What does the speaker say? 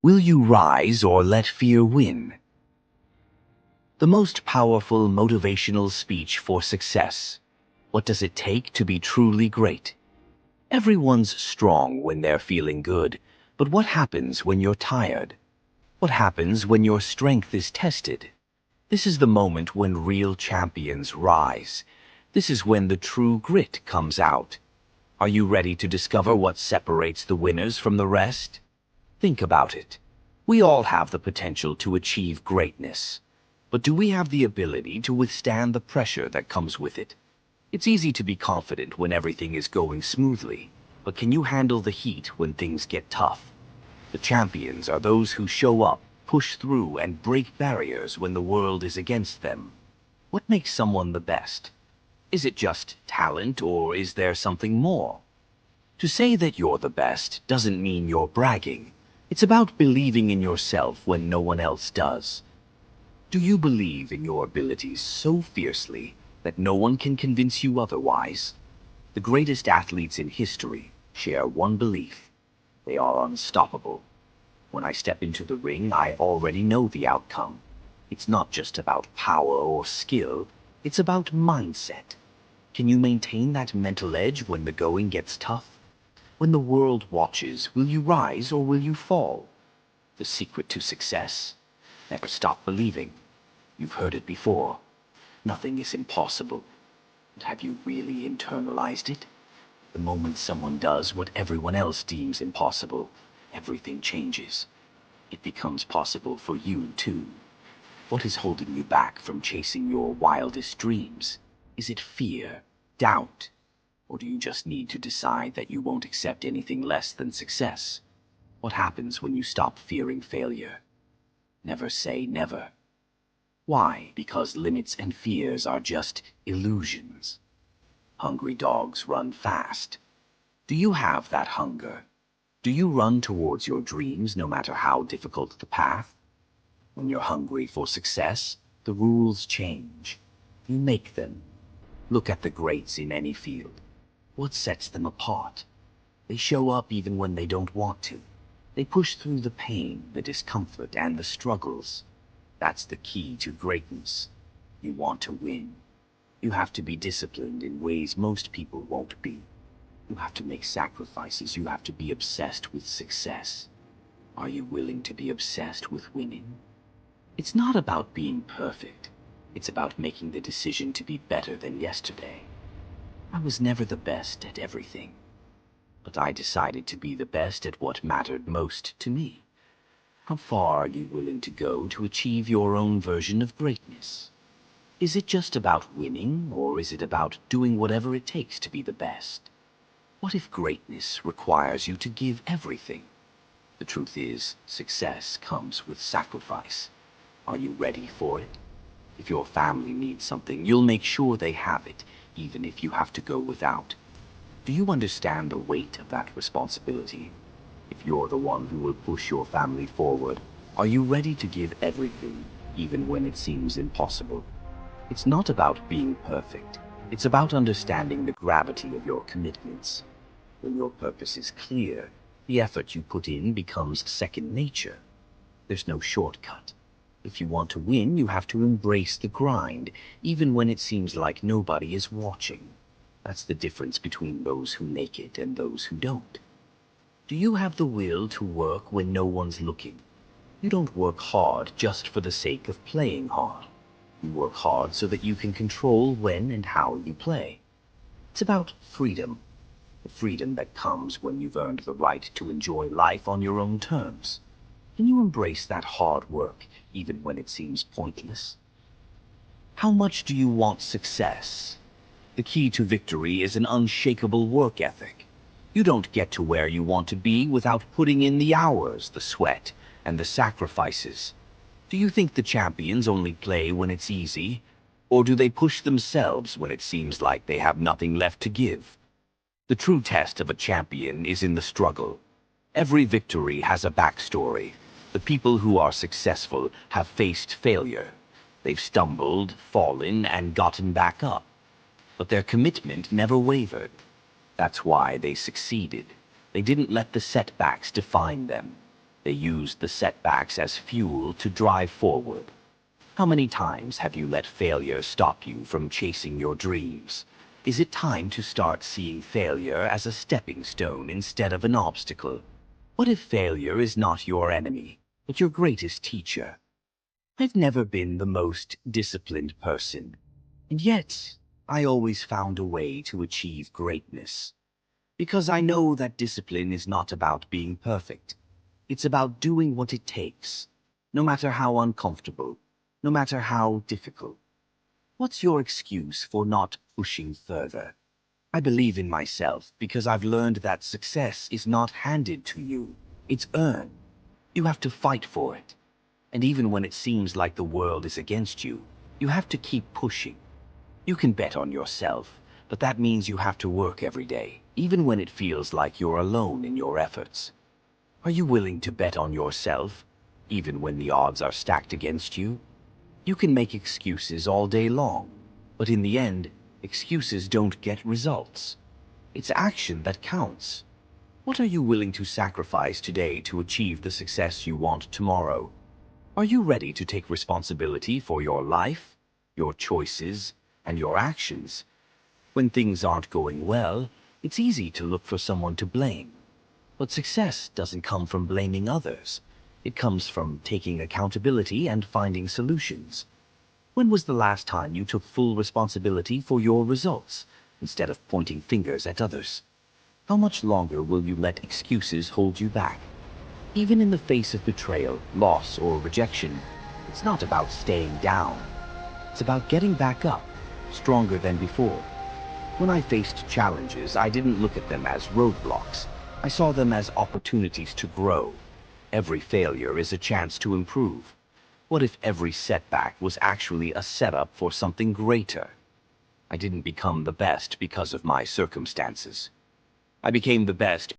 Will you rise or let fear win? The most powerful motivational speech for success. What does it take to be truly great? Everyone's strong when they're feeling good, but what happens when you're tired? What happens when your strength is tested? This is the moment when real champions rise. This is when the true grit comes out. Are you ready to discover what separates the winners from the rest? Think about it. We all have the potential to achieve greatness. But do we have the ability to withstand the pressure that comes with it? It's easy to be confident when everything is going smoothly, but can you handle the heat when things get tough? The champions are those who show up, push through, and break barriers when the world is against them. What makes someone the best? Is it just talent, or is there something more? To say that you're the best doesn't mean you're bragging. It's about believing in yourself when no one else does. Do you believe in your abilities so fiercely that no one can convince you otherwise? The greatest athletes in history share one belief. They are unstoppable. When I step into the ring, I already know the outcome. It's not just about power or skill, it's about mindset. Can you maintain that mental edge when the going gets tough? When the world watches, will you rise or will you fall? The secret to success: never stop believing. You've heard it before. Nothing is impossible. But have you really internalized it? The moment someone does what everyone else deems impossible, everything changes. It becomes possible for you too. What is holding you back from chasing your wildest dreams? Is it fear, doubt, or do you just need to decide that you won't accept anything less than success? What happens when you stop fearing failure? Never say never. Why? Because limits and fears are just illusions. Hungry dogs run fast. Do you have that hunger? Do you run towards your dreams no matter how difficult the path? When you're hungry for success, the rules change. You make them. Look at the greats in any field. What sets them apart? They show up even when they don't want to. They push through the pain, the discomfort, and the struggles. That's the key to greatness. You want to win. You have to be disciplined in ways most people won't be. You have to make sacrifices. You have to be obsessed with success. Are you willing to be obsessed with winning? It's not about being perfect. It's about making the decision to be better than yesterday. I was never the best at everything, but I decided to be the best at what mattered most to me. How far are you willing to go to achieve your own version of greatness? Is it just about winning, or is it about doing whatever it takes to be the best? What if greatness requires you to give everything? The truth is, success comes with sacrifice. Are you ready for it? If your family needs something, you'll make sure they have it, even if you have to go without. Do you understand the weight of that responsibility? If you're the one who will push your family forward, are you ready to give everything, even when it seems impossible? It's not about being perfect. It's about understanding the gravity of your commitments. When your purpose is clear, the effort you put in becomes second nature. There's no shortcut. If you want to win, you have to embrace the grind, even when it seems like nobody is watching. That's the difference between those who make it and those who don't. Do you have the will to work when no one's looking? You don't work hard just for the sake of playing hard. You work hard so that you can control when and how you play. It's about freedom. The freedom that comes when you've earned the right to enjoy life on your own terms. Can you embrace that hard work, even when it seems pointless? How much do you want success? The key to victory is an unshakable work ethic. You don't get to where you want to be without putting in the hours, the sweat, and the sacrifices. Do you think the champions only play when it's easy? Or do they push themselves when it seems like they have nothing left to give? The true test of a champion is in the struggle. Every victory has a backstory. The people who are successful have faced failure. They've stumbled, fallen, and gotten back up. But their commitment never wavered. That's why they succeeded. They didn't let the setbacks define them. They use the setbacks as fuel to drive forward. How many times have you let failure stop you from chasing your dreams? Is it time to start seeing failure as a stepping stone instead of an obstacle? What if failure is not your enemy, but your greatest teacher? I've never been the most disciplined person, and yet I always found a way to achieve greatness. Because I know that discipline is not about being perfect. It's about doing what it takes, no matter how uncomfortable, no matter how difficult. What's your excuse for not pushing further? I believe in myself because I've learned that success is not handed to you. It's earned. You have to fight for it. And even when it seems like the world is against you, you have to keep pushing. You can bet on yourself, but that means you have to work every day, even when it feels like you're alone in your efforts. Are you willing to bet on yourself, even when the odds are stacked against you? You can make excuses all day long, but in the end, excuses don't get results. It's action that counts. What are you willing to sacrifice today to achieve the success you want tomorrow? Are you ready to take responsibility for your life, your choices, and your actions? When things aren't going well, it's easy to look for someone to blame. But success doesn't come from blaming others. It comes from taking accountability and finding solutions. When was the last time you took full responsibility for your results, instead of pointing fingers at others? How much longer will you let excuses hold you back? Even in the face of betrayal, loss, or rejection, it's not about staying down. It's about getting back up, stronger than before. When I faced challenges, I didn't look at them as roadblocks. I saw them as opportunities to grow. Every failure is a chance to improve. What if every setback was actually a setup for something greater? I didn't become the best because of my circumstances. I became the best